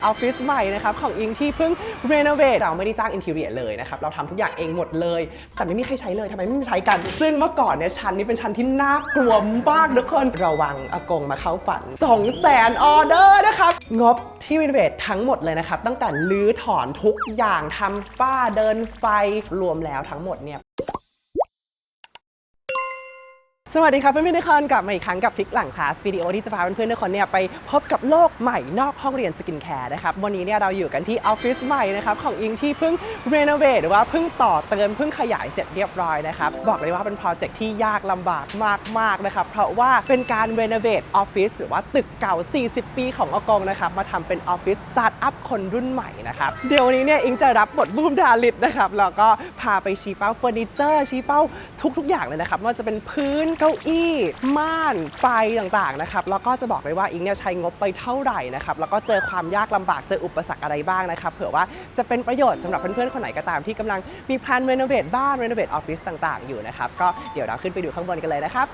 ออฟฟิศใหม่นะครับของอิงที่เพิ่งรีโนเวทเราไม่ได้จ้างอินทีเรียเลยนะครับเราทำทุกอย่างเองหมดเลยแต่ไม่มีใครใช้เลยทำไมไม่มีใช้กันซึ่งเมื่อก่อนเนี่ยชั้นนี้เป็นชั้นที่น่ากลัวมากทุกคนระวังอากงมาเข้าฝัน 200,000 ออเดอร์นะครับงบที่รีโนเวททั้งหมดเลยนะครับตั้งแต่รื้อถอนทุกอย่างทำฝ้าเดินไฟรวมแล้วทั้งหมดเนี่ยสวัสดีครับเพื่อนๆทุกคนกลับมาอีกครั้งกับพลิกหลังคลาสวิดีโอที่จะพาเพื่อนๆทุกคนเนี่ยไปพบกับโลกใหม่นอกห้องเรียนสกินแคร์นะครับวันนี้เนี่ยเราอยู่กันที่ออฟฟิศใหม่นะครับของอิงที่เพิ่งรีโนเวทหรือว่าเพิ่งต่อเติมเพิ่งขยายเสร็จเรียบร้อยนะครับบอกเลยว่าเป็นโปรเจกต์ที่ยากลำบากมากๆนะครับเพราะว่าเป็นการรีโนเวทออฟฟิศหรือว่าตึกเก่า40 ปีของอากงนะครับมาทำเป็นออฟฟิศสตาร์ทอัพคนรุ่นใหม่นะครับเดี๋ยววันนี้เนี่ยอิงจะรับบทบูมดาลิตนะครับแล้วก็พาไปชี้เป้าเฟอร์นิเจอร์ชี้เป้าทุกอย่างเลยนะครับว่าจะเป็นพื้นเก้าอี้ม่านไฟต่างๆนะครับแล้วก็จะบอกเลยว่าอิงเนี่ยใช้งบไปเท่าไหร่นะครับแล้วก็เจอความยากลำบากเจออุปสรรคอะไรบ้างนะครับเผื่อว่าจะเป็นประโยชน์สำหรับเพื่อนๆคนไหนก็ตามที่กำลังมีแพลนรีโนเวทบ้านรีโนเวทออฟฟิศต่างๆอยู่นะครับก็เดี๋ยวเราขึ้นไปดูข้างบนกันเลยนะครั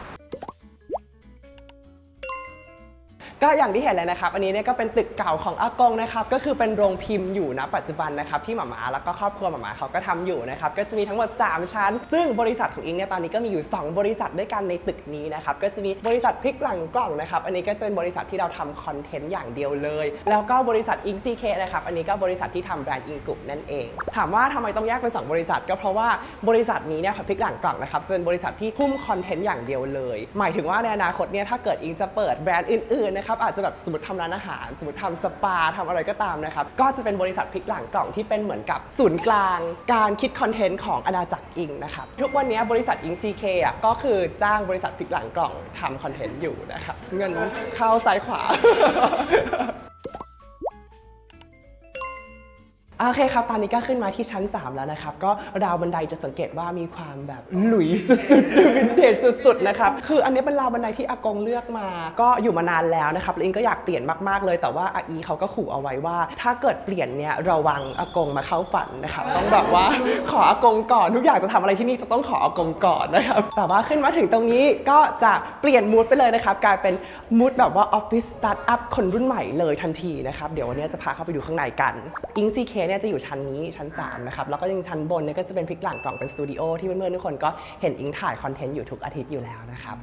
บก็อย่างที่เห็นเลยนะครับอันนี้เนี่ยก็เป็นตึกเก่าของอากงนะครับก็คือเป็นโรงพิมพ์อยู่นะปัจจุบันนะครับที่หม่าแล้วก็ครอบครัวหม่าเขาก็ทำอยู่นะครับก็จะมีทั้งหมด3ชั้นซึ่งบริษัทของอิงเนี่ยตอนนี้ก็มีอยู่2บริษัทด้วยกันในตึกนี้นะครับก็จะมีบริษัทพลิกหลังกล่องนะครับอันนี้ก็จะเป็นบริษัทที่เราทำคอนเทนต์อย่างเดียวเลยแล้วก็บริษัทอิงซีเคนะครับอันนี้ก็บริษัทที่ทำแบรนด์อิงกรุ๊ปนั่นเองถามว่าทำไมต้องแยกเป็น2บริษัทก็เพราะว่าบริษัทนี้เนี่ยพลิกหลังกล่องนะครับจะเป็นบริษัทที่พุ่งคอนเทนต์อย่างเดียวเลยหมายถึงว่าในอนาคตเนี่ยถ้าเกิดอิงจะเปิดแบรนด์อื่นๆนะครับอาจจะแบบสมมติทำร้านอาหารสมมติทำสปาทำอะไรก็ตามนะครับก็จะเป็นบริษัทพลิกหลังกล่องที่เป็นเหมือนกับศูนย์กลางการคิดคอนเทนต์ของอาณาจักรอิงนะครับทุกวันนี้บริษัทอิงซีเคอ่ะก็คือจ้างบริษัทพลิกหลังกล่องทำคอนเทนต์อยู่นะครับเงินเข้าซ้ายขวา โอเคครับตอนนี้ก็ขึ้นมาที่ชั้น3แล้วนะครับก็ราวบันไดจะสังเกตว่ามีความแบบหลุยสุดๆวินเทจสุดๆนะครับคืออันนี้เป็นราวบันไดที่อากงเลือกมาก็อยู่มานานแล้วนะครับแล้วอิงก็อยากเปลี่ยนมากๆเลยแต่ว่าอาอีเขาก็ขู่เอาไว้ว่าถ้าเกิดเปลี่ยนเนี่ยระวังอากงมาเข้าฝันนะครับต้องแบบว่าขออากงก่อนทุกอย่างจะทำอะไรที่นี่จะต้องขออากงก่อนนะครับแต่ว่าขึ้นมาถึงตรงนี้ก็จะเปลี่ยนมูดไปเลยนะครับกลายเป็นมูดแบบว่าออฟฟิศสตาร์ทอัพคนรุ่นใหม่เลยทันทีนะครับเดี๋ยววันนี้จะพาเข้าไปดูข้างในกันอิงซีเคเนี่ยจะอยู่ชั้นนี้ชั้น3นะครับแล้วก็ยังชั้นบนเนี่ยก็จะเป็นพลิกหลังกล่องเป็นสตูดิโอที่เพื่อนๆทุกคนก็เห็นอิงถ่ายคอนเทนต์อยู่ทุกอาทิตย์อยู่แล้วนะครับ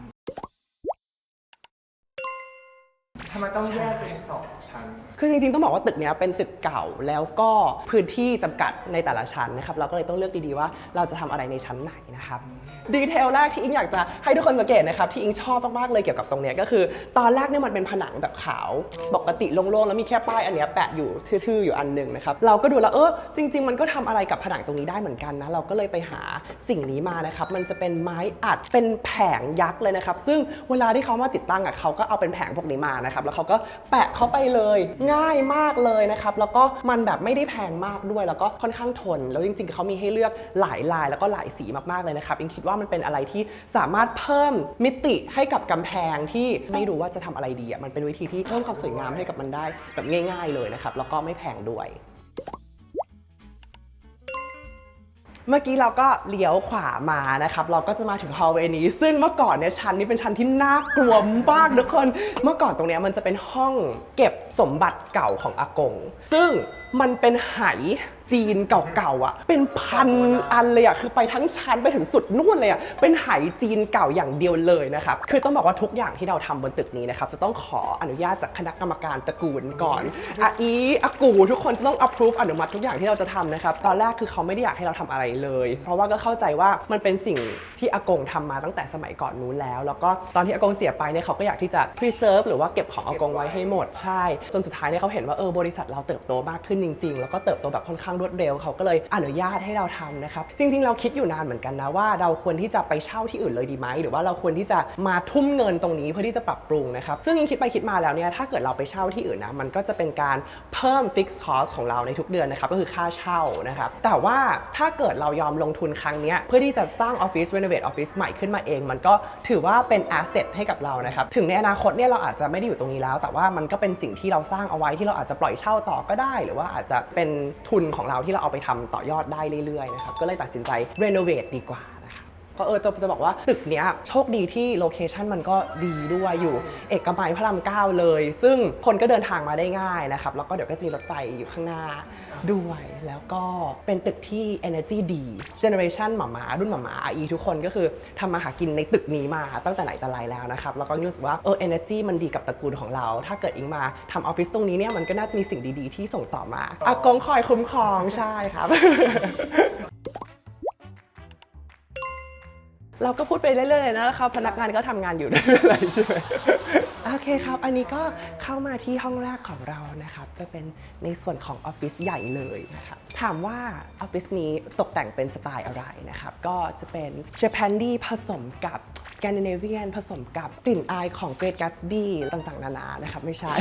ทำไมต้องแยกเป็น2 ชั้นคือจริงๆต้องบอกว่าตึกนี้เป็นตึกเก่าแล้วก็พื้นที่จำกัดในแต่ละชั้นนะครับเราก็เลยต้องเลือกดีๆว่าเราจะทำอะไรในชั้นไหนนะครับดีเทลแรกที่อิงอยากจะให้ทุกคนสังเกตนะครับที่อิงชอบมากๆเลยเกี่ยวกับตรงนี้ก็คือตอนแรกเนี่ยมันเป็นผนังแบบขาวปกติโล่งๆแล้วมีแค่ป้ายอันนี้แปะอยู่ทื่อๆอยู่อันหนึ่งนะครับเราก็ดูแล้วจริงๆมันก็ทำอะไรกับผนังตรงนี้ได้เหมือนกันนะเราก็เลยไปหาสิ่งนี้มานะครับมันจะเป็นไม้อัดเป็นแผงยักษ์เลยนะครับซึ่งเวลาที่เขามาติดตั้งเขาก็เอาเป็นแผงพวกนี้มานะครับแล้วเขาก็แปะเข้าไปเลยง่ายมากเลยนะครับแล้วก็มันแบบไม่ได้แพงมากด้วยแล้วก็ค่อนข้างทนแล้วจริงๆเขามีให้เลือกหลายลายแล้วก็หลายสีมากๆเลยนะครับอิงคิดว่ามันเป็นอะไรที่สามารถเพิ่มมิติให้กับกำแพงที่ไม่รู้ว่าจะทำอะไรดีมันเป็นวิธีที่เพิ่มความสวยงามให้กับมันได้แบบง่ายๆเลยนะครับแล้วก็ไม่แพงด้วยเมื่อกี้เราก็เลี้ยวขวามานะครับเราก็จะมาถึงฮอลล์เวย์นี้ซึ่งเมื่อก่อนเนี่ยชั้นนี้เป็นชั้นที่น่ากลัวมากทุกคนเมื่อก่อนตรงนี้มันจะเป็นห้องเก็บสมบัติเก่าของอากงซึ่งมันเป็นไหจีนเก่าๆเป็นพันอันเลยคือไปทั้งชั้นไปถึงสุดนู่นเลยเป็นไหจีนเก่าอย่างเดียวเลยนะครับคือต้องบอกว่าทุกอย่างที่เราทำบนตึกนี้นะครับจะต้องขออนุญาตจากคณะกรรมการตระกูลก่อนอากูทุกคนจะต้อง approve อนุมัติทุกอย่างที่เราจะทำนะครับตอนแรกคือเขาไม่ได้อยากให้เราทำอะไรเลยเพราะว่าก็เข้าใจว่ามันเป็นสิ่งที่อากงทำมาตั้งแต่สมัยก่อนนู้นแล้วก็ตอนที่อากงเสียไปเนี่ยเขาก็อยากที่จะ preserve หรือว่าเก็บของอากงไว้ให้หมดใช่จนสุดท้ายเนี่ยเขาเห็นว่าบริษัทเราเติบโตมากขึ้นจริงๆแล้วก็เติบโตแบบค่อนข้างรวดเร็วเขาก็เลยอนุญาตให้เราทำนะครับจริงๆเราคิดอยู่นานเหมือนกันนะว่าเราควรที่จะไปเช่าที่อื่นเลยดีไหมหรือว่าเราควรที่จะมาทุ่มเงินตรงนี้เพื่อที่จะปรับปรุงนะครับซึ่งยิ่งคิดไปคิดมาแล้วเนี่ยถ้าเกิดเราไปเช่าที่อื่นนะมันก็จะเป็นการเพิ่ม fixed cost ของเราในทุกเดือนนะครับก็คือค่าเช่านะครับแต่ว่าถ้าเกิดเรายอมลงทุนครั้งนี้เพื่อที่จะสร้างออฟฟิศ renovate ออฟฟิศใหม่ขึ้นมาเองมันก็ถือว่าเป็น asset ให้กับเรานะครับถึงในอนาคตเนี่ยเราอาจจะไม่ได้อยู่ตรงนี้แล้วแต่ว่ามันก็เป็นสิ่งที่เราสร้างเอาไว้ที่เราอาจจะปล่อยเช่าต่อก็ได้หรือว่าอาจจะเป็นทุนของเราที่เราเอาไปทำต่อยอดได้เรื่อยๆนะครับก็เลยตัดสินใจ renovate ดีกว่านะครับ ก็จะบอกว่าตึกเนี้ยโชคดีที่โลเคชันมันก็ดีด้วยอยู่เอกมัยพระราม 9 เลย ซึ่งคนก็เดินทางมาได้ง่ายนะครับแล้วก็เดี๋ยวก็จะมีรถไฟอยู่ข้างหน้าด้วยแล้วก็เป็นตึกที่ energy ดีเจเนอเรชันหมารุ่นหมาอีทุกคนก็คือทำมาหากินในตึกนี้มาตั้งแต่ไหนแต่ไรแล้วนะครับแล้วก็รู้สึกว่าenergy มันดีกับตระกูลของเราถ้าเกิดอิงมาทำออฟฟิศตรงนี้เนี่ยมันก็น่าจะมีสิ่งดีๆที่ส่งต่อมาอากงคอยคุ้มครองใช่ครับ เราก็พูดไปเรื่อยๆนะครับพนักงานก็ทำงานอยู่ด้วยอะไรใช่ไหมโอเคครับอันนี้ก็เข้ามาที่ห้องแรกของเรานะครับจะเป็นในส่วนของออฟฟิศใหญ่เลยนะครับถามว่าออฟฟิศนี้ตกแต่งเป็นสไตล์อะไรนะครับก็จะเป็น Japandi ผสมกับ Scandinavian ผสมกับกลิ่นอายของ Great Gatsby ต่างๆนานานะครับไม่ใช่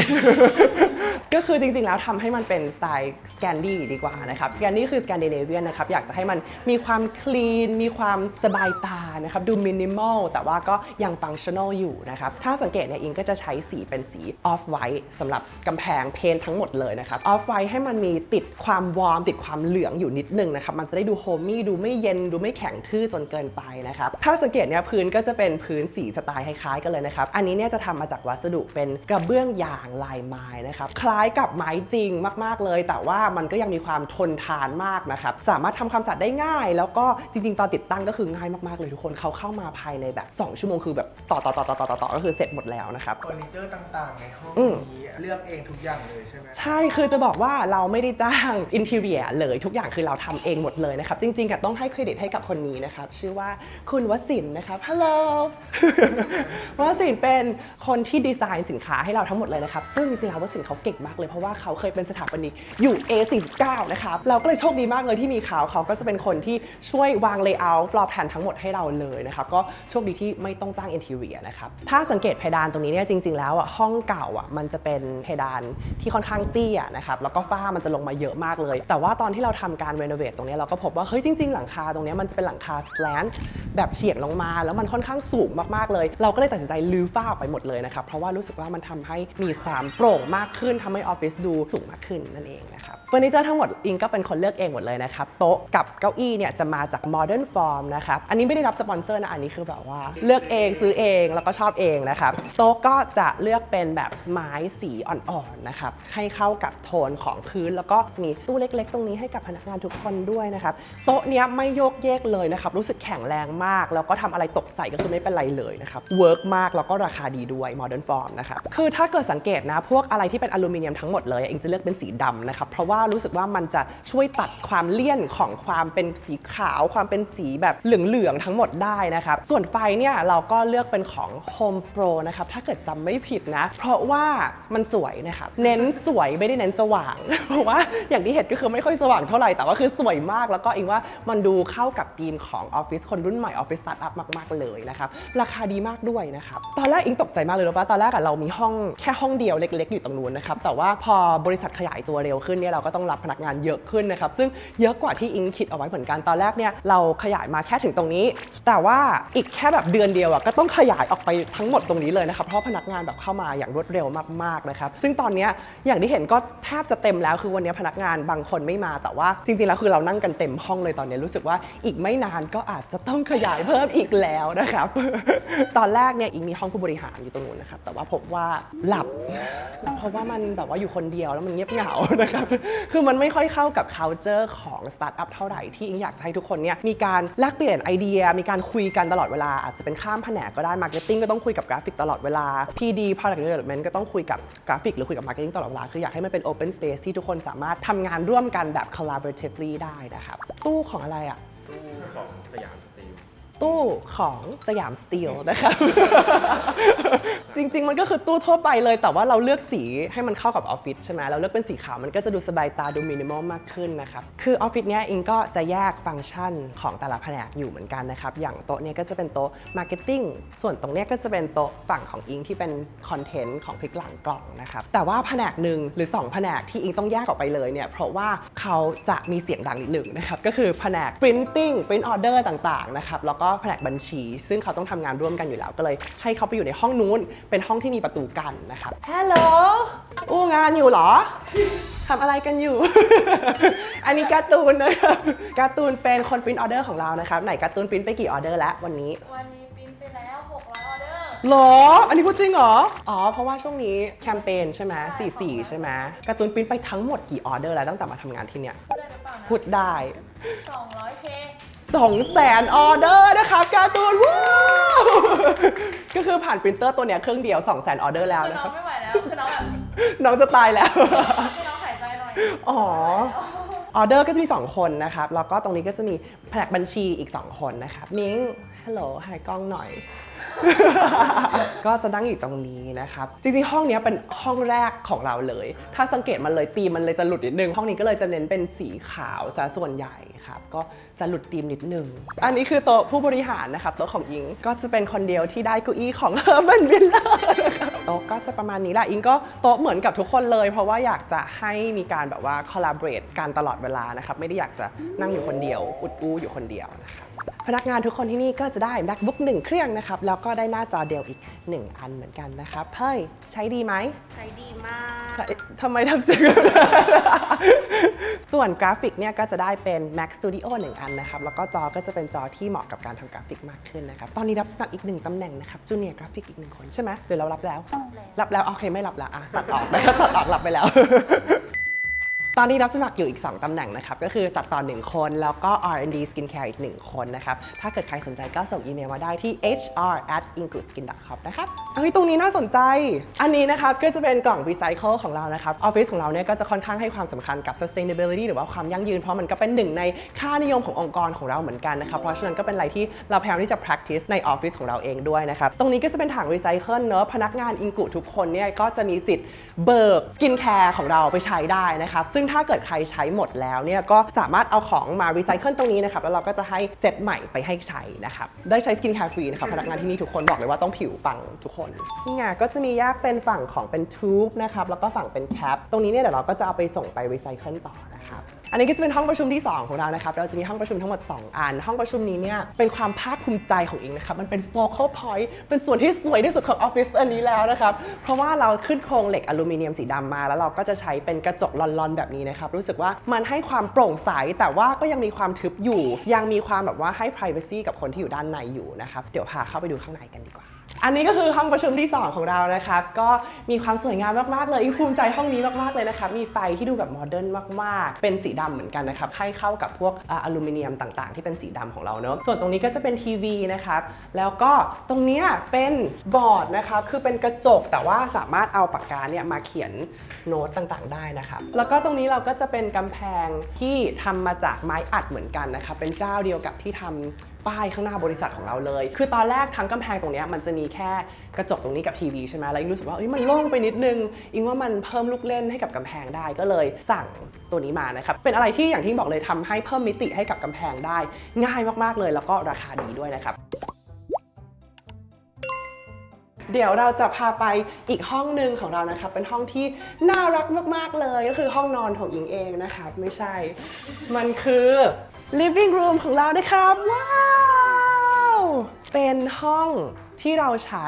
ก็คือจริงๆแล้วทำให้มันเป็นสไตล์ Scandi ดีกว่านะครับ Scandi คือ Scandinavian นะครับอยากจะให้มันมีความคลีนมีความสบายตานะครับดูมินิมอลแต่ว่าก็ยังฟังชั่นอลอยู่นะครับถ้าสังเกตเนี่ยอิงก็จะใช้สีเป็นสีออฟไวท์สำหรับกำแพงเพนทั้งหมดเลยนะครับออฟไวท์ให้มันมีติดความวอร์มติดความเหลืองอยู่นิดนึงนะครับมันจะได้ดูโฮมี่ดูไม่เย็นดูไม่แข็งทื่อจนเกินไปนะครับถ้าสังเกตเนี่ยพื้นก็จะเป็นพื้นสีสไตล์คล้ายๆกันเลยนะครับอันนี้เนี่ยจะทำมาจากวัสดุเป็นกระเบื้องยางลายไม้นะครับคล้ายกับไม้จริงมากๆเลยแต่ว่ามันก็ยังมีความทนทานมากนะครับสามารถทำความสะอาดได้ง่ายแล้วก็จริงๆตอนติดตั้งก็คือง่ายมากๆเลยทุกคนเขาเข้ามาภายในแบบ2 ชั่วโมงคือแบบต่อก็คือเสร็จหมดแล้วนะครับเฟอร์นิเจอร์ต่างๆในห้องนี้เลือกเองทุกอย่างเลยใช่ไหมใช่คือจะบอกว่าเราไม่ได้จ้างอินทีเรียเลยทุกอย่างคือเราทำเองหมดเลยนะครับจริงๆก็ต้องให้เครดิตให้กับคนนี้นะครับชื่อว่าคุณวสินทร์นะครับฮัลโหล วสินทร์เป็นคนที่ดีไซน์สินค้าให้เราทั้งหมดเลยนะครับซึ่งจริงๆแล้ววสินทร์เขาเก่งมากเลยเพราะว่าเขาเคยเป็นสถาปนิกอยู่ A49 นะครับเราก็เลยโชคดีมากเลยที่มีเขาก็จะเป็นคนที่ช่วยวางเลเยอร์ฟลอร์แพลนทั้งหมดให้เราเลยนะครับก็โชคดีที่ไม่ต้องจ้างอินทีเรียนะครับถ้าสังเกตเพดานตรงนี้เนี่ยจริงๆแล้วห้องเก่ามันจะเป็นเพดานที่ค่อนข้างเตี้ยนะครับแล้วก็ฝ้ามันจะลงมาเยอะมากเลยแต่ว่าตอนที่เราทำการรีโนเวทตรงนี้เราก็พบว่าเฮ้ยจริงๆหลังคาตรงนี้มันจะเป็นหลังคาสแลนต์แบบเฉียงลงมาแล้วมันค่อนข้างสูงมากๆเลยเราก็เลยตัดสินใจรื้อฝ้าออกไปหมดเลยนะครับเพราะว่ารู้สึกว่ามันทำให้มีความโปร่งมากขึ้นทำให้ออฟฟิศดูสูงมากขึ้นนั่นเองนะครับเฟอร์นิเจอร์ทั้งหมดอิงก็เป็นคนเลือกเองหมดเลยนะครับโต๊ะกับเก้าอี้เนี่ยจะมาจาก Modern Form นะครับอันนี้ไม่ได้รับสปอนเซอร์นะอันนี้คือแบบว่าเลือกเองซื้อเองแล้วก็ชอบเองนะครับโต๊ะก็จะเลือกเป็นแบบไม้สีอ่อนๆนะครับให้เข้ากับโทนของพื้นแล้วก็มีตู้เล็กๆตรงนี้ให้กับพนักงานทุกคนด้วยนะครับโต๊ะเนี้ยไม่โยกเยกเลยนะครับรู้สึกแข็งแรงมากแล้วก็ทำอะไรตกใส่ก็คือไม่เป็นไรเลยนะครับเวิร์กมากแล้วก็ราคาดีด้วย Modern Form นะครับคือถ้าเกิดสังเกตนะพวกอะไรที่เป็นอลูมิเนียมทั้งหมดเลยอิงจะเลือกเป็นสีดำนะครับเพราะว่ารู้สึกว่ามันจะช่วยตัดความเลี่ยนของความเป็นสีขาวความเป็นสีแบบเหลืองๆทั้งหมดได้นะครับส่วนไฟเนี่ยเราก็เลือกเป็นของ Home Pro นะครับถ้าเกิดจำไม่ผิดนะเพราะว่ามันสวยนะครับเน้นสวยไม่ได้เน้นสว่าง เพราะว่าอย่างที่เห็นก็คือไม่ค่อยสว่างเท่าไหร่แต่ว่าคือสวยมากแล้วก็อิงว่ามันดูเข้ากับธีมของออฟฟิศคนรุ่นใหม่ออฟฟิศสตาร์ทอัพมากๆเลยนะครับราคาดีมากด้วยนะครับตอนแรกอิงตกใจมากเลยว่าตอนแรกเรามีห้องแค่ห้องเดียวเล็กๆอยู่ตรงนู้นนะครับแต่ว่าพอบริษัทขยายตัวเร็วขึ้นเนี่ยเราก็ต้องรับพนักงานเยอะขึ้นนะครับซึ่งเยอะกว่าที่อิงคิดเอาไว้เหมือนกันตอนแรกเนี่ยเราขยายมาแค่ถึงตรงนี้แต่ว่าอีกแค่แบบเดือนเดียวก็ต้องขยายออกไปทั้งหมดตรงนี้เลยนะครับเพราะพนักงานแบบเข้ามาอย่างรวดเร็วมากๆนะครับซึ่งตอนนี้อย่างที่เห็นก็แทบจะเต็มแล้วคือวันนี้พนักงานบางคนไม่มาแต่ว่าจริงๆแล้วคือเรานั่งกันเต็มห้องเลยตอนนี้รู้สึกว่าอีกไม่นานก็อาจจะต้องขยายเพิ่มอีกแล้วนะครับ ตอนแรกเนี่ยอิงมีห้องผู้บริหารอยู่ตรงนู้นนะครับแต่ว่าผมว่าหลับเพราะว่ามันแบบว่าอยู่คนเดียวแล้วมันเงียบเหงานะครับ คือมันไม่ค่อยเข้ากับ culture ของสตาร์ทอัพเท่าไหร่ที่อิงอยากจะให้ทุกคนเนี่ยมีการแลกเปลี่ยนไอเดียมีการคุยกันตลอดเวลาอาจจะเป็นข้ามแผนกก็ได้ marketing ก็ต้องคุยกับกราฟิกตลอดเวลา PD product development ก็ต้องคุยกับกราฟิกหรือคุยกับ marketing ตลอดเวลาคืออยากให้มันเป็น open space ที่ทุกคนสามารถทำงานร่วมกันแบบ collaboratively ได้นะครับตู้ของอะไรอ่ะตู้ของสยามสตีล ตู้ของสยามสตีลนะครับ จริงๆมันก็คือตู้ทั่วไปเลยแต่ว่าเราเลือกสีให้มันเข้ากับออฟฟิศใช่ไหมเราเลือกเป็นสีขาวมันก็จะดูสบายตาดูมินิมอลมากขึ้นนะครับคือออฟฟิศเนี้ยอิงก็จะแยกฟังก์ชันของแต่ละแผนกอยู่เหมือนกันนะครับอย่างโต๊ะเนี้ยก็จะเป็นโต๊ะมาร์เก็ตติ้งส่วนตรงเนี้ยก็จะเป็นโต๊ะฝั่งของอิงที่เป็นคอนเทนต์ของพลิกหลังกล่องนะครับแต่ว่าแผนกหนึ่งหรือ2แผนกที่อิงต้องแยกออกไปเลยเนี่ยเพราะว่าเขาจะมีเสียงดังนิดหนึ่งนะครับก็คือแผนก printing print order ต่างๆนะครับแล้วก็ แผนกบัญชี ซึ่งเขาต้องทำงานร่วมกันอยู่แล้วก็เลยให้เขาไปอยู่ในห้องนู้นเป็นห้องที่มีประตูกันนะครับฮัลโหลอู้งานอยู่เหรอทำอะไรกันอยู่ อันนี้การ์ตูนนะครับการ์ตูนเป็นคนปริ้นออเดอร์ของเรานะครับไหนการ์ตูนปริ้นไปกี่ออเดอร์แล้ววันนี้ วันนี้ปริ้นไปแล้ว600ออเดอร์ หรอ อันนี้พูดจริงเหรอ อ๋อ เพราะว่าช่วงนี้แคมเปญใช่ไหม44 ใช่ไหมการ์ตูนปริ้นไปทั้งหมดกี่ออเดอร์แล้วตั้งแต่มาทำงานที่เนี่ย พูดได้หรือเปล่านะ พูดได้ 200K 200,000 ออเดอร์นะครับการ์ตูนว้าวก็คือผ่านปรินเตอร์ตัวเนี้ยเครื่องเดียว 200,000 ออเดอร์แล้ว คือ นะ น้ ค อ รั ง บ ไม่ไหวแล้วคือน้องแบบ น้องจะตายแล้ว ให้น้องหายใจหน่อย อ๋อ ออเดอร์ก็จะมี 2 คนนะครับ แล้วก็ตรงนี้ก็จะมีแผนกบัญชีอีก 2 คนนะครับ มิ้ง ฮัลโหลหายกล้องหน่อย ก็จะนั่งอยู่ตรงนี้นะครับ จริงๆ ห้องนี้เป็นห้องแรกของเราเลย ถ้าสังเกตมันเลยธีมมันเลยจะหลุดนิดนึง ห้องนี้ก็เลยจะเน้นเป็นสีขาวซะส่วนใหญ่ครับ ก็จะหลุดธีมนิดนึง อันนี้คือโต๊ะผู้บริหารนะครับ โต๊ะของอิง ก็จะเป็นคนเดียวที่ได้เก้าอี้ของ Urban Villa นะครับโต๊ะก็จะประมาณนี้แหละ อิงก็โต๊ะเหมือนกับทุกคนเลย เพราะว่าอยากจะให้มีการแบบว่า collaborate กันตลอดเวลานะครับ ไม่ได้อยากจะนั่งอยู่คนเดียว อุดอู้อยู่คนเดียวนะครับ พนักงานทุกคนที่นี่ก็จะได้ MacBook 1 เครื่องนะครับ แล้วก็ได้หน้าจอเดลอีก 1 อันเหมือนกันนะครับ เฮ้ย ใช้ดีไหม ใช้ดีมาก ใช่ทำไมทำเสียงแบบนั้น ส่วนกราฟิกเนี่ยก็จะได้เป็น Mac Studio 1 อันนะครับ แล้วก็จอก็จะเป็นจอที่เหมาะกับการทำกราฟิกมากขึ้นนะครับ ตอนนี้รับสมัครอีก 1 ตำแหน่งนะครับ Junior Graphic อีก 1 คนใช่ไหมหรือเรารับแล้ว รับแล้ว โอเคไม่รับละอ่ะตัดออกนะครับตัดออกรับไปแล้ว ตอนนี้รับสมัครอยู่อีก 2 ตำแหน่งนะครับ ก็คือตัดต่อ 1 คนแล้วก็ R&D Skincare อีก 1 คนนะครับ ถ้าเกิดใครสนใจก็ส่งอีเมลมาได้ที่ hr@inguskin.com นะครับตรงนี้น่าสนใจ อันนี้นะครับก็จะเป็นกล่อง Recycle ของเรานะครับ ออฟฟิศของเราเนี่ยก็จะค่อนข้างให้ความสำคัญกับ sustainability หรือว่าความยั่งยืน เพราะมันก็เป็นหนึ่งในค่านิยมขององค์กรของเราเหมือนกันนะครับ เพราะฉะนั้นก็เป็นอะไรที่เราพยายามที่จะ practice ในออฟฟิศของเราเองด้วยนะครับ ตรงนี้ก็จะเป็นถัง Recycle เนอะพนักงานอิงกุทุกคนเนี่ยก็จะมีสิทธิ์เบิก Skincare ของเราไปใช้ได้นะครับ ซึ่งถ้าเกิดใครใช้หมดแล้วเนี่ยก็สามารถเอาของมารีไซเคิลตรงนี้นะครับแล้วเราก็จะให้เซตใหม่ไปให้ใช้นะครับได้ใช้สกินแคร์ฟรีนะครับพนักงานที่นี่ทุกคนบอกเลยว่าต้องผิวปังทุกคนนี่ไงก็จะมีแยกเป็นฝั่งของเป็นทูบนะครับแล้วก็ฝั่งเป็นแคปตรงนี้เนี่ยเดี๋ยวเราก็จะเอาไปส่งไปรีไซเคิลต่อนะครับอันนี้ก็จะเป็นห้องประชุมที่ 2 ของเรานะครับเราจะมีห้องประชุมทั้งหมด 2 อันห้องประชุมนี้เนี่ยเป็นความภาคภูมิใจของอิงนะครับมันเป็น focal point เป็นส่วนที่สวยที่สุดของออฟฟิศอันนี้แล้วนะครับเพราะว่าเราขึ้นโครงเหล็กอลูมิเนียมสีดำมาแล้วเราก็จะใช้เป็นกระจกลอนๆแบบนี้นะครับรู้สึกว่ามันให้ความโปร่งใสแต่ว่าก็ยังมีความทึบอยู่ยังมีความแบบว่าให้ privacy กับคนที่อยู่ด้านในอยู่นะครับเดี๋ยวพาเข้าไปดูข้างในกันดีกว่าอันนี้ก็คือห้องประชุมที่ 2 ของเรานะครับก็มีความสวยงามมากๆเลยภูมิใจห้องนี้มากๆเลยนะครับมีไฟที่ดูแบบโมเดิร์นมากๆเป็นสีดำเหมือนกันนะครับให้เข้ากับพวกอลูมิเนียมต่างๆที่เป็นสีดำของเราเนอะส่วนตรงนี้ก็จะเป็นทีวีนะครับแล้วก็ตรงนี้เป็นบอร์ดนะครับคือเป็นกระจกแต่ว่าสามารถเอาปากกาเนี่ยมาเขียนโน้ตต่างๆได้นะครับแล้วก็ตรงนี้เราก็จะเป็นกำแพงที่ทำมาจากไม้อัดเหมือนกันนะครับเป็นเจ้าเดียวกับที่ทำป้ายข้างหน้าบริษัทของเราเลยคือตอนแรกทั้งกำแพงตรงนี้มันจะมีแค่กระจกตรงนี้กับทีวีใช่ไหมแล้วอิงรู้สึกว่ามันโล่งไปนิดนึงอิงว่ามันเพิ่มลูกเล่นให้กับกำแพงได้ก็เลยสั่งตัวนี้มานะครับเป็นอะไรที่อย่างที่บอกเลยทำให้เพิ่มมิติให้กับกำแพงได้ง่ายมากๆเลยแล้วก็ราคาดีด้วยนะครับเดี๋ยวเราจะพาไปอีกห้องหนึ่งของเรานะครับเป็นห้องที่น่ารักมากๆเลยก็คือห้องนอนของอิงเองนะครับไม่ใช่มันคือ living room ของเรานะครับว้าวเป็นห้องที่เราใช้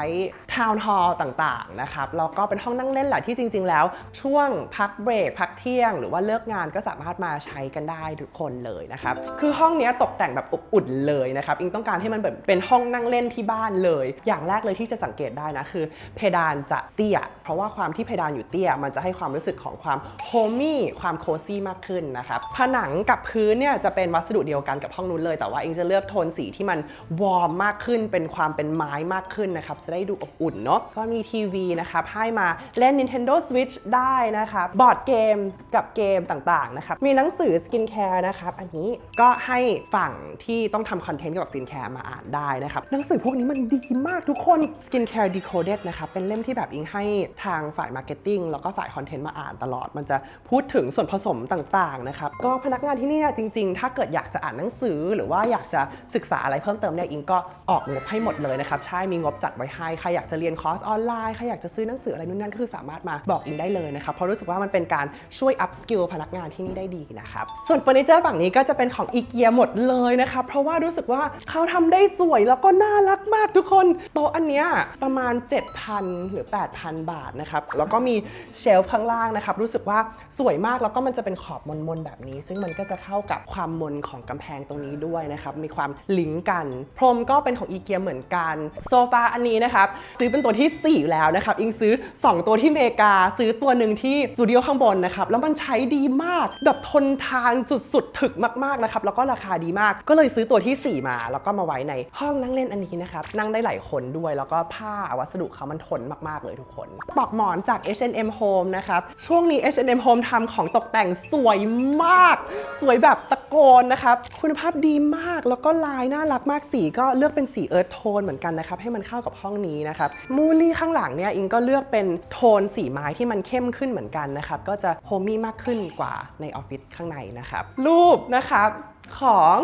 ทาวน์ฮอลล์ต่างๆนะครับแล้วก็เป็นห้องนั่งเล่นแหละที่จริงๆแล้วช่วงพักเบรกพักเที่ยงหรือว่าเลิกงานก็สามารถมาใช้กันได้ทุกคนเลยนะครับคือห้องนี้ตกแต่งแบบอบอุ่นเลยนะครับอิงต้องการให้มันแบบเป็นห้องนั่งเล่นที่บ้านเลยอย่างแรกเลยที่จะสังเกตได้นะคือเพดานจะเตี้ยเพราะว่าความที่เพดานอยู่เตี้ยมันจะให้ความรู้สึกของความโฮมี่ความโคซี่มากขึ้นนะครับผนังกับพื้นเนี่ยจะเป็นวัสดุเดียวกันกับห้องนู้นเลยแต่ว่าอิงจะเลือกโทนสีที่มันวอร์มมากขึ้นเป็นความเป็นไม้มากขึ้นนะครับจะได้ดูอบอุ่นเนาะก็มีทีวีนะครับให้มาเล่น Nintendo Switch ได้นะครับบอร์ดเกมกับเกมต่างๆนะครับมีหนังสือ Skincare นะครับอันนี้ก็ให้ฝั่งที่ต้องทำคอนเทนต์เกี่ยวกับ Skincare มาอ่านได้นะครับหนังสือพวกนี้มันดีมากทุกคน Skincare Decoded นะครับเป็นเล่มที่แบบอิงให้ทางฝ่าย Marketing แล้วก็ฝ่ายคอนเทนต์มาอ่านตลอดมันจะพูดถึงส่วนผสมต่างๆนะครับก็พนักงานที่นี่จริงๆถ้าเกิดอยากจะอ่านหนังสือหรือว่าอยากจะศึกษาอะไรเพิ่มเติมเนี่ยอิงก็ออกงบให้หมดเลยนะครับใช่มีงบจัดไว้ให้ใครอยากจะ จะเรียนคอร์สออนไลน์ใครอยากจะซื้อหนังสืออะไรนู่นนั่นก็คือสามารถมาบอกอิงได้เลยนะครับเพราะรู้สึกว่ามันเป็นการช่วยอัพสกิลพนักงานที่นี่ได้ดีนะครับส่วนเฟอร์นิเจอร์ฝั่งนี้ก็จะเป็นของอีเกียหมดเลยนะครับเพราะว่ารู้สึกว่าเขาทำได้สวยแล้วก็น่ารักมากทุกคนโต๊ะอันเนี้ยประมาณ 7,000 หรือ 8,000 บาทนะครับแล้วก็มีเชลฟ์ข้างล่างนะครับรู้สึกว่าสวยมากแล้วก็มันจะเป็นขอบมนๆแบบนี้ซึ่งมันก็จะเข้ากับความมนของกำแพงตรงนี้ด้วยนะครับมีความลิงก์กันพรมก็เป็นของอีเกียเหมือนกันโซฟาอันนี้นะครับซื้อเป็นตัวที่4แล้วนะครับอิงซื้อ2ตัวที่เมกาซื้อตัวหนึ่งที่สตูดิโอข้างบนนะครับแล้วมันใช้ดีมากแบบทนทานสุดๆถึกมากๆนะครับแล้วก็ราคาดีมากก็เลยซื้อตัวที่4มาแล้วก็มาไว้ในห้องนั่งเล่นอันนี้นะครับนั่งได้หลายคนด้วยแล้วก็ผ้าวัสดุเขามันทนมากๆเลยทุกคนปลอกหมอนจาก H&M Home นะครับช่วงนี้ H&M Home ทำของตกแต่งสวยมากสวยแบบตะโกนนะครับคุณภาพดีมากแล้วก็ลายน่ารักมากสีก็เลือกเป็นสีเอิร์ธโทนเหมือนกันนะครับให้มันเข้ากับห้องนี้นะครับมูลี่ข้างหลังเนี่ยอิงก็เลือกเป็นโทนสีไม้ที่มันเข้มขึ้นเหมือนกันนะครับก็จะโฮมี่มากขึ้นกว่าในออฟฟิศข้างในนะครับรูปนะครับของ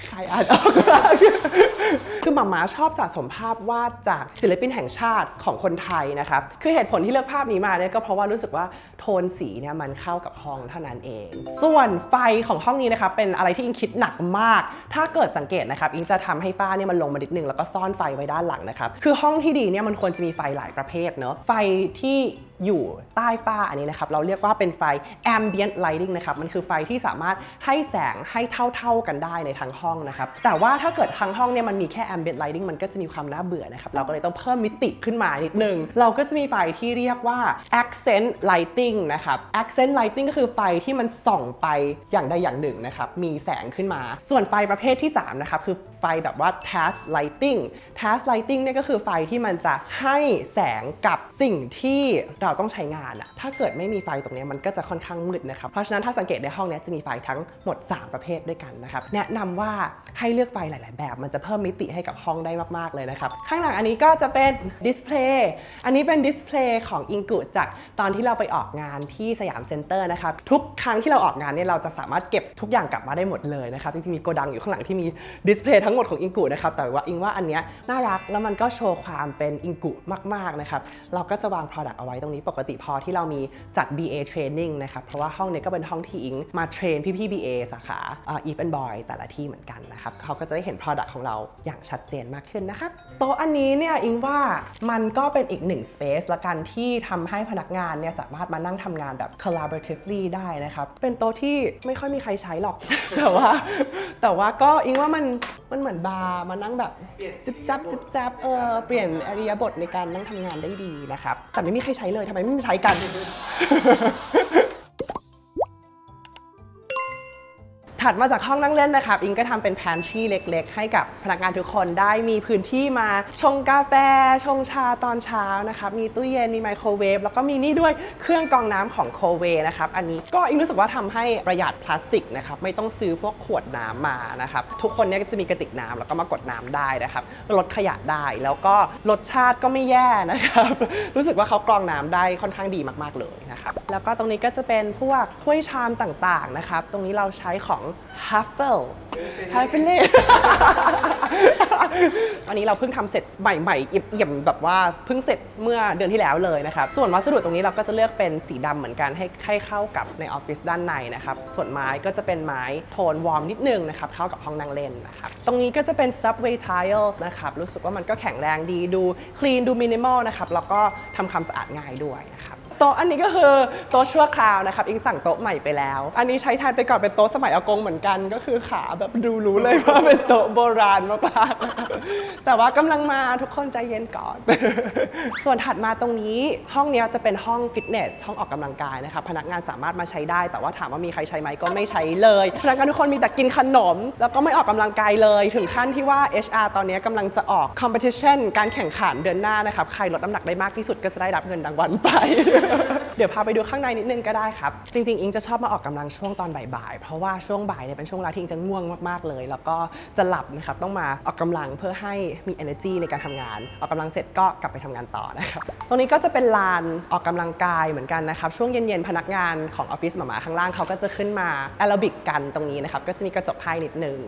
ใครอ่านออกคือหม่าม้าชอบสะสมภาพวาดจากศิลปินแห่งชาติของคนไทยนะครับคือเหตุผลที่เลือกภาพนี้มาเนี่ยก็เพราะว่ารู้สึกว่าโทนสีเนี่ยมันเข้ากับห้องเท่านั้นเองส่วนไฟของห้องนี้นะครับเป็นอะไรที่อิงคิดหนักมากถ้าเกิดสังเกตนะครับอิงจะทำให้ฝ้าเนี่ยมันลงมานิดนึงแล้วก็ซ่อนไฟไว้ด้านหลังนะครับคือห้องที่ดีเนี่ยมันควรจะมีไฟหลายประเภทเนอะไฟที่อยู่ใต้ฝ้าอันนี้นะครับเราเรียกว่าเป็นไฟ ambient lighting นะครับมันคือไฟที่สามารถให้แสงให้เท่ากันได้ในทั้งห้องนะครับแต่ว่าถ้าเกิดทั้งห้องเนี่ยมันมีแค่ ambient lighting มันก็จะมีความน่าเบื่อนะครับเราก็เลยต้องเพิ่มมิติขึ้นมานิดนึงเราก็จะมีไฟที่เรียกว่า accent lighting นะครับ accent lighting ก็คือไฟที่มันส่องไปอย่างใดอย่างหนึ่งนะครับมีแสงขึ้นมาส่วนไฟประเภทที่3นะครับคือไฟแบบว่า task lighting task lighting เนี่ยก็คือไฟที่มันจะให้แสงกับสิ่งที่เราต้องใช้งานอะถ้าเกิดไม่มีไฟตรงนี้มันก็จะค่อนข้างมืดนะครับเพราะฉะนั้นถ้าสังเกตในห้องนี้จะมีไฟทั้งหมด3ประเภทด้วยกันนะครับแนะนำว่าให้เลือกไฟหลายๆแบบมันจะเพิ่มมิติให้กับห้องได้มากๆเลยนะครับข้างหลังอันนี้ก็จะเป็นดิสเพลย์อันนี้เป็นดิสเพลย์ของอิงกุจากตอนที่เราไปออกงานที่สยามเซ็นเตอร์นะครับทุกครั้งที่เราออกงานเนี่ยเราจะสามารถเก็บทุกอย่างกลับมาได้หมดเลยนะครับจริงๆมีโกดังอยู่ข้างหลังที่มีดิสเพลย์ทั้งหมดของอิงกุนะครับแต่ว่าอิงว่าอันเนี้ยน่ารักแล้วมันก็โชว์ความเป็นอิงกุมากๆนะครับเราก็จะวาง product เอาไว้ตรงนี้ปกติพอที่เรามีจัด BA training นะครับเพราะว่าห้องนี้ก็เป็นห้องที่อิงมาเทรนพี่ๆ BA สาขา Eve and Boy แต่ละที่เหมือนกันนะครับเขาก็จะได้เห็น product ของเราอย่างชัดเจนมากขึ้นนะครับโต๊ะอันนี้เนี่ยอิงว่ามันก็เป็นอีกหนึ่ง space ละกันที่ทำให้พนักงานเนี่ยสามารถมานั่งทำงานแบบ collaboratively ได้นะครับเป็นโต๊ะที่ไม่ค่อยมีใครใช้หรอก แต่ว่าก็อิงว่ามันเหมือนบาร์มานั่งแบบจิบจับเปลี่ยนอริยบทในการนั่งทำงานได้ดีนะครับแต่ไม่มีใครใช้เลยทำไมไม่มีใช้กัน ถัดมาจากห้องนั่งเล่นนะครับอิงก็ทำเป็นแพนทรีเล็กๆให้กับพนักงานทุกคนได้มีพื้นที่มาชงกาแฟชงชาตอนเช้านะครับมีตู้เย็นมีไมโครเวฟแล้วก็มีนี่ด้วยเครื่องกรองน้ำของโคเวนะครับอันนี้ก็อิงรู้สึกว่าทำให้ประหยัดพลาสติกนะครับไม่ต้องซื้อพวกขวดน้ำมานะครับทุกคนเนี่ยก็จะมีกระติกน้ำแล้วก็มากดน้ำได้นะครับลดขยะได้แล้วก็รสชาติก็ไม่แย่นะครับ รู้สึกว่าเขากรองน้ำได้ค่อนข้างดีมากๆเลยนะครับแล้วก็ตรงนี้ก็จะเป็นพวกถ้วยชามต่างๆนะครับตรงนี้เราใช้ของHuffle อันนี้เราเพิ่งทำเสร็จใหม่ๆเอี่ยมๆแบบว่าเพิ่งเสร็จเมื่อเดือนที่แล้วเลยนะครับส่วนวัสดุตรงนี้เราก็จะเลือกเป็นสีดำเหมือนกันให้เข้ากับในออฟฟิศด้านในนะครับส่วนไม้ก็จะเป็นไม้โทนวอร์มนิดนึงนะครับเข้ากับห้องนั่งเล่นนะครับตรงนี้ก็จะเป็น subway tiles นะครับรู้สึกว่ามันก็แข็งแรงดีดูคลีนดูมินิมอลนะครับแล้วก็ทำความสะอาดง่ายด้วยนะครับโต๊ะอันนี้ก็คือโต๊ะชั่วคราวนะครับอิงสั่งโต๊ะใหม่ไปแล้วอันนี้ใช้แทนไปก่อนเป็นโต๊ะสมัยอากงเหมือนกันก็คือขาแบบดูรู้เลยว่าเป็นโต๊ะโบราณมากๆแต่ว่ากำลังมาทุกคนใจเย็นก่อน ส่วนถัดมาตรงนี้ห้องนี้จะเป็นห้องฟิตเนสห้องออกกำลังกายนะครับพนักงานสามารถมาใช้ได้แต่ว่าถามว่ามีใครใช้ไหมก็ไม่ใช้เลยพนักงานทุกคนมีแต่กินขนมแล้วก็ไม่ออกกำลังกายเลยถึงขั้นที่ว่า HR ตอนนี้กำลังจะออก competition การแข่งขันเดือนหน้านะครับใครลดน้ำหนักได้มากที่สุดก็จะได้รับเงินรางวัลไป เดี๋ยวพาไปดูข้างในนิดนึงก็ได้ครับจริงๆอิงจะชอบมาออกกำลังช่วงตอนบ่ายๆเพราะว่าช่วงบ่ายเนี่ยเป็นช่วงเวลาที่อิงจะง่วงมากๆเลยแล้วก็จะหลับนะครับต้องมาออกกำลังเพื่อให้มี energy ในการทำงานออกกำลังเสร็จก็กลับไปทำงานต่อนะครับตรงนี้ก็จะเป็นลานออกกำลังกายเหมือนกันนะครับช่วงเย็นๆพนักงานของออฟฟิศหมาๆข้างล่างเขาก็จะขึ้นมาแอโรบิกกันตรงนี้นะครับก็จะมีกระจกให้นิดนึง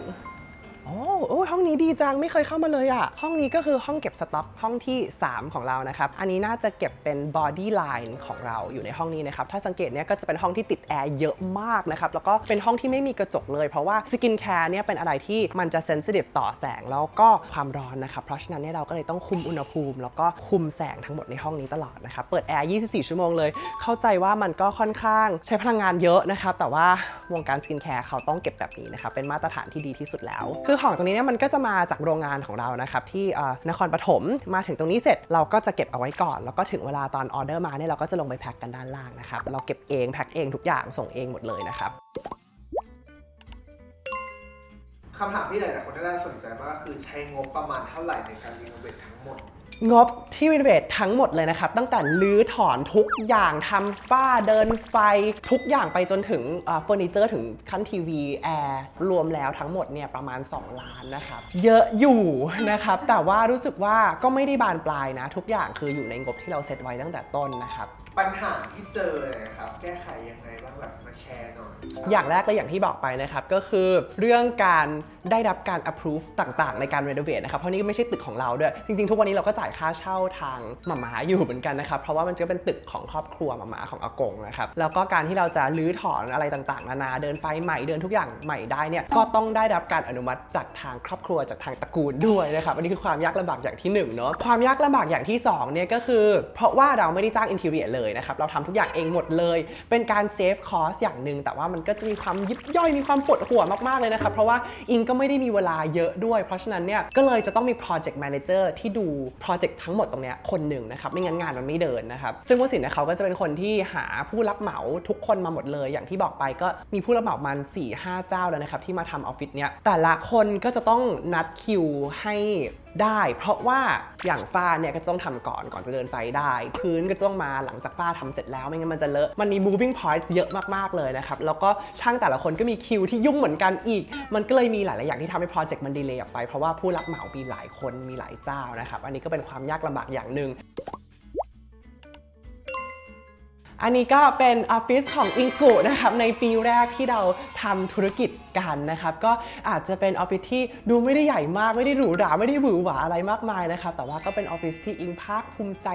โอ้ ยห้องนี้ดีจังไม่เคยเข้ามาเลยอะห้องนี้ก็คือห้องเก็บสต็อกห้องที่ 3 ของเรานะครับอันนี้น่าจะเก็บเป็น body line ของเราอยู่ในห้องนี้นะครับถ้าสังเกตเนี่ยก็จะเป็นห้องที่ติดแอร์เยอะมากนะครับแล้วก็เป็นห้องที่ไม่มีกระจกเลยเพราะว่าสกินแคร์เนี่ยเป็นอะไรที่มันจะเซนซิทีฟต่อแสงแล้วก็ความร้อนนะครับเพราะฉะนั้นเนี่ยเราก็เลยต้องคุมอุณหภูมิแล้วก็คุมแสงทั้งหมดในห้องนี้ตลอดนะครับเปิดแอร์24 ชั่วโมงเลยเข้าใจว่ามันก็ค่อนข้างใช้พลังงานเยอะนะครับแต่ว่าวงการสกินแคร์เขาต้องเก็บแบบนี้นะครับเป็นมาตรฐานที่ดีที่สุดแล้วคือของตรงนี้เนี่ยมันก็จะมาจากโรงงานของเรานะครับที่นครปฐมมาถึงตรงนี้เสร็จเราก็จะเก็บเอาไว้ก่อนแล้วก็ถึงเวลาตอนออเดอร์มาเนี่ยเราก็จะลงไปแพ็คกันด้านล่างนะครับเราเก็บเองแพ็คเองทุกอย่างส่งเองหมดเลยนะครับ คำถามที่หลายๆคนน่าสนใจมากคือใช้งบประมาณเท่าไหร่ในการรีโนเวททั้งหมดงบที่รีโนเวททั้งหมดเลยนะครับตั้งแต่รื้อถอนทุกอย่างทำฝ้าเดินไฟทุกอย่างไปจนถึงเฟอร์นิเจอร์ถึงขั้นทีวีแอร์รวมแล้วทั้งหมดเนี่ยประมาณ2 ล้านนะครับเยอะอยู่นะครับแต่ว่ารู้สึกว่าก็ไม่ได้บานปลายนะทุกอย่างคืออยู่ในงบที่เราเซตไว้ตั้งแต่ต้นนะครับปัญหาที่เจอเลยนะครับแก้ไขยังไงบ้างแบบมาแชร์หน่อยอย่างแรกเลยอย่างที่บอกไปนะครับก็คือเรื่องการได้รับการ approve ต่างๆในการ renovate นะครับเพราะนี่ไม่ใช่ตึกของเราด้วยจริงๆทุกวันนี้เราก็จ่ายค่าเช่าทางหม่าอยู่เหมือนกันนะครับเพราะว่ามันจะเป็นตึกของครอบครัวหม่าของอากงนะครับแล้วก็การที่เราจะรื้อถอนอะไรต่างๆนานาเดินไฟใหม่เดินทุกอย่างใหม่ได้เนี่ยก็ต้องได้รับการอนุมัติจากทางครอบครัวจากทางตระกูลด้วยนะครับอันนี้คือความยากลำบากอย่างที่1เนาะความยากลำบากอย่างที่2เนี่ยก็คือเพราะว่าเราไม่ได้จ้าง interior เลยนะครับเราทำทุกอย่างเองหมดเลยเป็นการเซฟคอสอย่างหนึ่งแต่ว่ามันก็จะมีความยิบย่อยมีความปวดหัวมากๆเลยนะครับเพราะว่าอิงก็ไม่ได้มีเวลาเยอะด้วยเพราะฉะนั้นเนี่ยก็เลยจะต้องมี project manager ที่ดู project ทั้งหมดตรงเนี้ยคนหนึ่งนะครับไม่งั้นงานมันไม่เดินนะครับซึ่งวสินทร์เขาก็จะเป็นคนที่หาผู้รับเหมาทุกคนมาหมดเลยอย่างที่บอกไปก็มีผู้รับเหมามัน 4-5 เจ้าแล้วนะครับที่มาทำออฟฟิศเนี้ยแต่ละคนก็จะต้องนัดคิวให้ได้เพราะว่าอย่างฝ้าเนี่ยก็จะต้องทำก่อนจะเดินไฟได้พื้นก็จะต้องมาหลังจากฝ้าทำเสร็จแล้วไม่งั้นมันจะเลอะมันมี moving parts เยอะมากๆเลยนะครับแล้วก็ช่างแต่ละคนก็มีคิวที่ยุ่งเหมือนกันอีกมันก็เลยมีหลายๆอย่างที่ทำให้โปรเจกต์มันดีเลย์ออกไปเพราะว่าผู้รับเหมามีหลายคนมีหลายเจ้านะครับอันนี้ก็เป็นความยากลำบากอย่างหนึ่งอันนี้ก็เป็นออฟฟิศของอิงกุนะครับในปีแรกที่เราทำธุรกิจกันนะครับก็อาจจะเป็นออฟฟิศที่ดูไม่ได้ใหญ่มากไม่ได้หรูหราไม่ได้หวือหวาอะไรมากมายนะครับแต่ว่าก็เป็นออฟฟิศที่อิงภาคภูมิใจ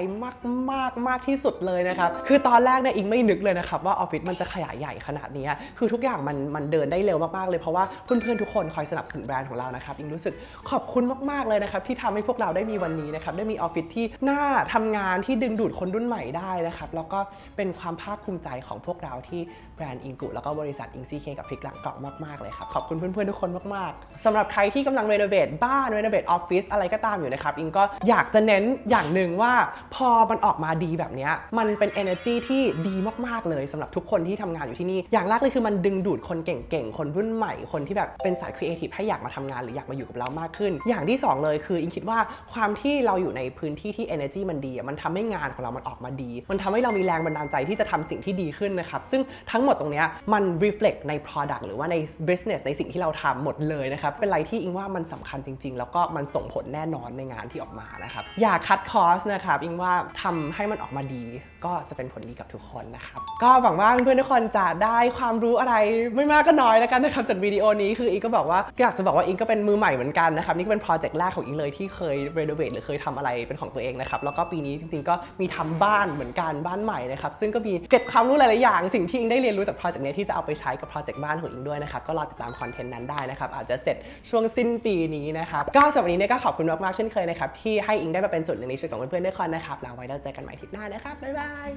มากที่สุดเลยนะครับคือตอนแรกเนี่ยอิงไม่นึกเลยนะครับว่าออฟฟิศมันจะขยายใหญ่ขนาดนี้คือทุกอย่างมันเดินได้เร็วมากๆเลยเพราะว่าเพื่อนๆทุกคนคอยสนับสนุนแบรนด์ของเรานะครับอิงรู้สึกขอบคุณมากๆเลยนะครับที่ทำให้พวกเราได้มีวันนี้นะครับได้มีออฟฟิศที่น่าทำงานที่ดึงดูดคนรุ่นใหม่ได้นะครับแล้วก็เป็นความภาคภูมิใจของพวกเราที่แบรนด์อิงกุแล้วก็บริษัทอิงซีเคกับพริกหลังกล่องมากๆเลยครับขอบคุณเพื่อนๆทุกคนมากๆสำหรับใครที่กำลังรีโนเวทบ้านรีโนเวทออฟฟิศอะไรก็ตามอยู่นะครับอิงก็อยากจะเน้นอย่างหนึ่งว่าพอมันออกมาดีแบบนี้มันเป็น energy ที่ดีมากๆเลยสำหรับทุกคนที่ทำงานอยู่ที่นี่อย่างแรกเลยคือมันดึงดูดคนเก่งๆคนรุ่นใหม่คนที่แบบเป็นสายครีเอทีฟให้อยากมาทำงานหรืออยากมาอยู่กับเรามากขึ้นอย่างที่2เลยคืออิงคิดว่าความที่เราอยู่ในพื้นที่ที่ energy มันดีมันทำให้งานของเรามันออกมาดีมันทำให้เรามีแรงบันดาลใจที่จะทำสิ่งที่ดีขึ้นนะครับซึ่งทั้งหมดตรงนี้มัน reflect ใน product หรือว่าใน business ในสิ่งที่เราทำหมดเลยนะครับเป็นอะไรที่อิงว่ามันสำคัญจริงๆแล้วก็มันส่งผลแน่นอนในงานที่ออกมานะครับอย่าคัดคอสนะครับอิงว่าทำให้มันออกมาดีก็จะเป็นผลดีกับทุกคนนะครับก็หวังว่าเพื่อนๆทุกคนจะได้ความรู้อะไรไม่มากก็น้อยแล้วกันนะครับจากวิดีโอนี้คืออิงก็บอกว่าอยากจะบอกว่าอิงก็เป็นมือใหม่เหมือนกันนะครับนี่ก็เป็นโปรเจกต์แรกของอิงเลยที่เคย renovate หรือเคยทำอะไรเป็นของตัวเองนะครับแล้วก็ปีนี้จริงๆก็มีทำบ้านเหมือนกันบ้านใหม่นะครับซึ่งก็มีเก็บความรู้หลายๆอย่างสิ่งที่อิงได้เรียนรู้จากโปรเจกต์นี้ที่จะเอาไปใช้กับโปรเจกต์บ้านของอิงด้วยนะครับก็รอติดตามคอนเทนต์นั้นได้นะครับอาจจะเสร็จช่วงสิ้นปีนี้นะครับก็สำหรับวันนี้เนี่ยก็ขอบคุณมากๆเช่นเคยนะครับที่ให้อิงได้มาเป็นส่วนหนึ่งในชีวิตของเพื่อนๆด้วยกันนะครับแล้วไว้เราเจอกันใหม่อาทิตย์หน้านะครับบ๊ายบาย